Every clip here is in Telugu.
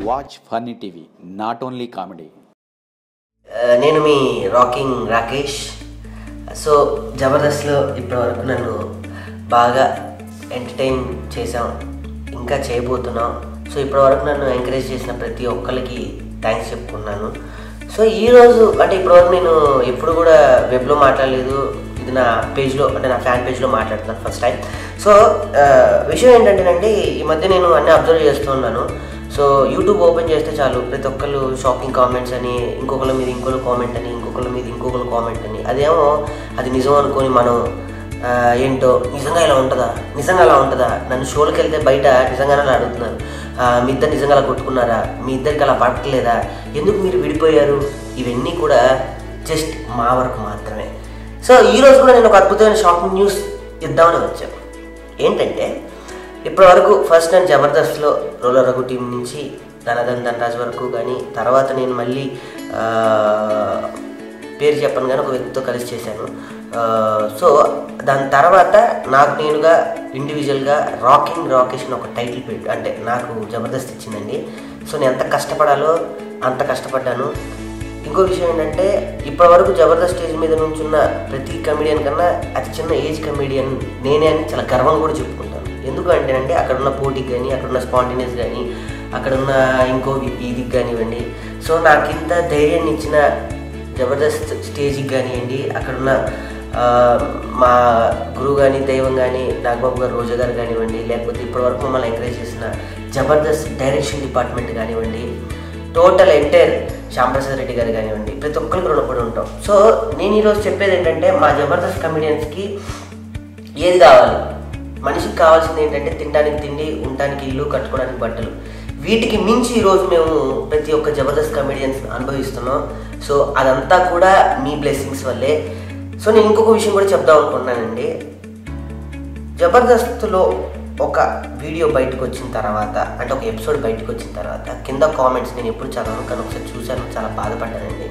Watch Funny TV, not only comedy. నేను మీ రాకింగ్ రాకేష్. సో జబర్దస్త్లో ఇప్పటివరకు నన్ను బాగా ఎంటర్టైన్ చేసాం, ఇంకా చేయబోతున్నాం. సో ఇప్పటివరకు నన్ను ఎంకరేజ్ చేసిన ప్రతి ఒక్కరికి థ్యాంక్స్ చెప్పుకున్నాను. సో ఈరోజు అంటే ఇప్పటివరకు నేను ఎప్పుడు కూడా వెబ్లో మాట్లాడలేదు, ఇది నా పేజ్లో అంటే నా ఫ్యాన్ పేజ్లో మాట్లాడుతున్నాను ఫస్ట్ టైం. సో విషయం ఏంటంటేనండి, ఈ మధ్య నేను అన్నీ అబ్జర్వ్ చేస్తూ ఉన్నాను. సో యూట్యూబ్ ఓపెన్ చేస్తే చాలు ప్రతి ఒక్కళ్ళు షాకింగ్ కామెంట్స్ అని, ఇంకొకళ్ళ మీద ఇంకొకరు కామెంట్ అని, ఇంకొకళ్ళ మీద ఇంకొకరు కామెంట్ అని. అదేమో అది నిజం అనుకొని మనం ఏంటో నిజంగా ఇలా ఉంటుందా, నిజంగా అలా ఉంటుందా, నన్ను షోలకి వెళ్తే బయట నిజంగానే అలా అడుగుతున్నారు, మీ ఇద్దరు నిజంగా అలా కొట్టుకున్నారా, మీ ఇద్దరికి అలా పడట్లేదా, ఎందుకు మీరు విడిపోయారు, ఇవన్నీ కూడా జస్ట్ మా వరకు మాత్రమే. సో ఈరోజు కూడా నేను ఒక అద్భుతమైన షాకింగ్ న్యూస్ ఇద్దామని వచ్చాను. ఏంటంటే ఇప్పటివరకు ఫస్ట్ నేను జబర్దస్త్లో రోలర్ రఘు టీం నుంచి ధనరాజ్ వరకు కానీ, తర్వాత నేను మళ్ళీ పేరు చెప్పను కానీ ఒక వ్యక్తితో కలిసి చేశాను. సో దాని తర్వాత నాకు నేనుగా ఇండివిజువల్గా రాకింగ్ రాకేష్ అని ఒక టైటిల్ పెట్టి అంటే నాకు జబర్దస్త్ ఇచ్చిందండి. సో నేను ఎంత కష్టపడాలో అంత కష్టపడ్డాను. ఇంకో విషయం ఏంటంటే ఇప్పటివరకు జబర్దస్త్ స్టేజ్ మీద నుంచున్న ప్రతి కమెడియన్ కన్నా అతి చిన్న ఏజ్ కమెడియన్ నేనే అని చాలా గర్వం కూడా చెప్పుకుంటాను. ఎందుకు అంటేనంటే అక్కడున్న పోటీకి కానీ, అక్కడున్న స్పాంటినియస్ కానీ, అక్కడున్న ఇంకో ఇదికి కానివ్వండి, సో నాకు ఇంత ధైర్యాన్ని ఇచ్చిన జబర్దస్త్ స్టేజ్కి కానివ్వండి, అక్కడున్న మా గురువు కానీ, దైవం కానీ, నాగబాబు గారు, రోజా గారు కానివ్వండి, లేకపోతే ఇప్పటివరకు మమ్మల్ని ఎంకరేజ్ చేసిన జబర్దస్త్ డైరెక్షన్ డిపార్ట్మెంట్ కానివ్వండి, టోటల్ ఎంటైర్ శ్యాంప్రసాద్ రెడ్డి గారు కానివ్వండి, ప్రతి ఒక్కరికి రుణపడి ఉంటాం. సో నేను ఈరోజు చెప్పేది ఏంటంటే, మా జబర్దస్త్ కమెడియన్స్కి ఏది కావాలి, మనిషికి కావాల్సింది ఏంటంటే తినడానికి తిండి, ఉండటానికి ఇల్లు, కట్టుకోవడానికి బట్టలు. వీటికి మించి ఈరోజు మేము ప్రతి ఒక్క జబర్దస్త్ కమెడియన్స్ అనుభవిస్తున్నాం. సో అదంతా కూడా మీ బ్లెస్సింగ్స్ వల్లే. సో నేను ఇంకొక విషయం కూడా చెప్దాం అనుకున్నానండి. జబర్దస్త్లో ఒక వీడియో బయటకు వచ్చిన తర్వాత అంటే ఒక ఎపిసోడ్ బయటకు వచ్చిన తర్వాత కింద కామెంట్స్ నేను ఎప్పుడు చదవను, కానీ ఒకసారి చూశాను, చాలా బాధపడ్డానండి.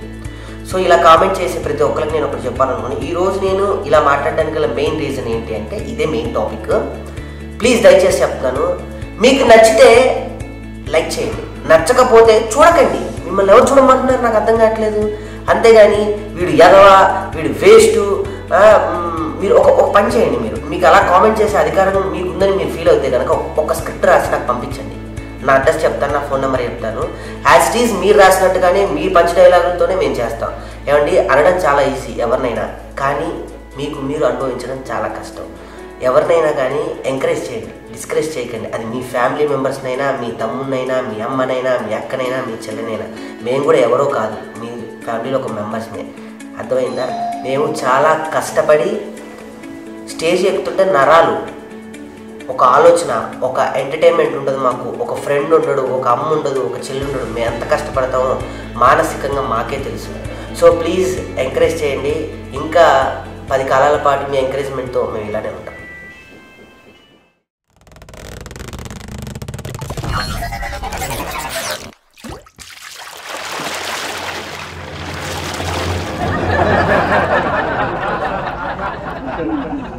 సో ఇలా కామెంట్ చేసే ప్రతి ఒక్కరికి నేను ఒకటి చెప్పాలనుకున్నాను. ఈరోజు నేను ఇలా మాట్లాడడానికి గల మెయిన్ రీజన్ ఏంటి అంటే ఇదే మెయిన్ టాపిక్. ప్లీజ్ దయచేసి చెప్తాను, మీకు నచ్చితే లైక్ చేయండి, నచ్చకపోతే చూడకండి. మిమ్మల్ని ఎవరు చూడమంటున్నారు నాకు అర్థం కావట్లేదు. అంతేగాని వీడు ఎదవా, వీడు వేస్ట్, మీరు ఒక పని చేయండి. మీకు అలా కామెంట్ చేసే అధికారం మీకుందని మీరు ఫీల్ అవుతే కనుక ఒక స్క్రిప్ట్ రాసి నాకు పంపించండి. నా అడ్రస్ చెప్తాను, నా ఫోన్ నెంబర్ చెప్తాను. యాజ్ ఇట్ ఈజ్ మీరు రాసినట్టుగానే మీ పంచ్ డైలాగులతోనే మేము చేస్తాం. ఏమండి, అనడం చాలా ఈజీ ఎవరినైనా, కానీ మీకు మీరు అనుభవించడం చాలా కష్టం. ఎవరినైనా కానీ ఎంకరేజ్ చేయండి, డిస్కరేజ్ చేయకండి. అది మీ ఫ్యామిలీ మెంబర్స్నైనా, మీ తమ్మునైనా, మీ అమ్మనైనా, మీ అక్కనైనా, మీ చెల్లెనైనా. మేము కూడా ఎవరో కాదు, మీ ఫ్యామిలీలో ఒక మెంబర్స్నే. అర్థమైందా? మేము చాలా కష్టపడి స్టేజ్ ఎక్కుతుంటే నరాలు, ఒక ఆలోచన, ఒక ఎంటర్టైన్మెంట్ ఉండదు మాకు. ఒక ఫ్రెండ్ ఉండడు, ఒక అమ్మ ఉండదు, ఒక చెల్లి ఉండడు. మేము ఎంత కష్టపడతామో మానసికంగా మాకే తెలుసు. సో ప్లీజ్ ఎంకరేజ్ చేయండి. ఇంకా 10 కాలాల పాటు మీ ఎంకరేజ్మెంట్తో మేము ఇలానే ఉంటాం. Thank you.